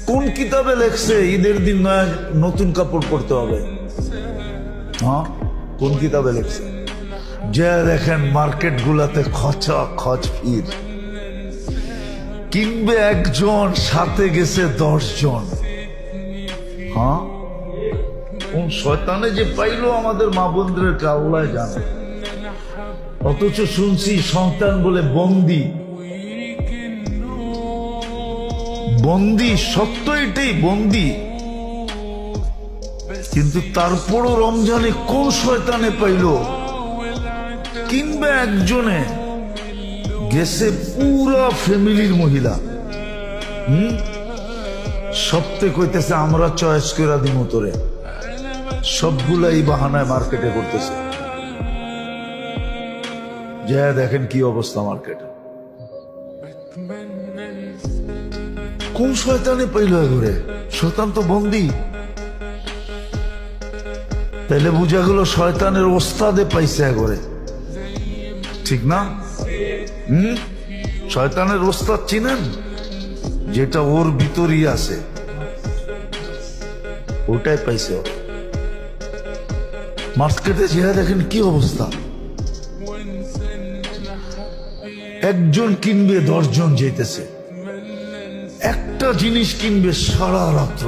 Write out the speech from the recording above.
কোন কিতাবে লেখছে ঈদের দিন নয়া নতুন কাপড় পরতে হবে? হ্যাঁ, কোন কিতাবে লেখছে? যে দেখেন মার্কেট গুলাতে খচা খচ ভিড়, কিনবে একজন, সাথে গেছে 10 জন। হ্যাঁ, কোন শয়তানে যে পাইলো আমাদের মা বোনদেরকে আল্লাহ জানে। অথচ শুনছি সন্তান বলে বন্দি। বন্দি, সত্য এটাই, বন্দি। কিন্তু তারপরও রমজানে কোন শয়তানে পাইল, কিংবা একজনে গেছে পুরা ফ্যামিলির মহিলা। সপ্তাহে কইতেছে আমরা চয়েস করে দিব তোরে, সবগুলাই বাহানায় মার্কেটে করতেছে। যা দেখেন কি অবস্থা মার্কেটে। কোন শয়তানে পাইল ঘুরে? শয়তান তো বন্দি। তাইলে বুঝা গেল শয়তানের ওস্তাদে পাইছে ঘরে, ঠিক না? শয়তানের ওস্তাদ চিনেন? যেটা ওর ভিতরই আছে, ওটাই পাইছে। মার্কেটে যে দেখেন কি অবস্থা। একজন কিনবে 10 জন যেতেছে, একটা জিনিস কিনবে সারা রাত্র।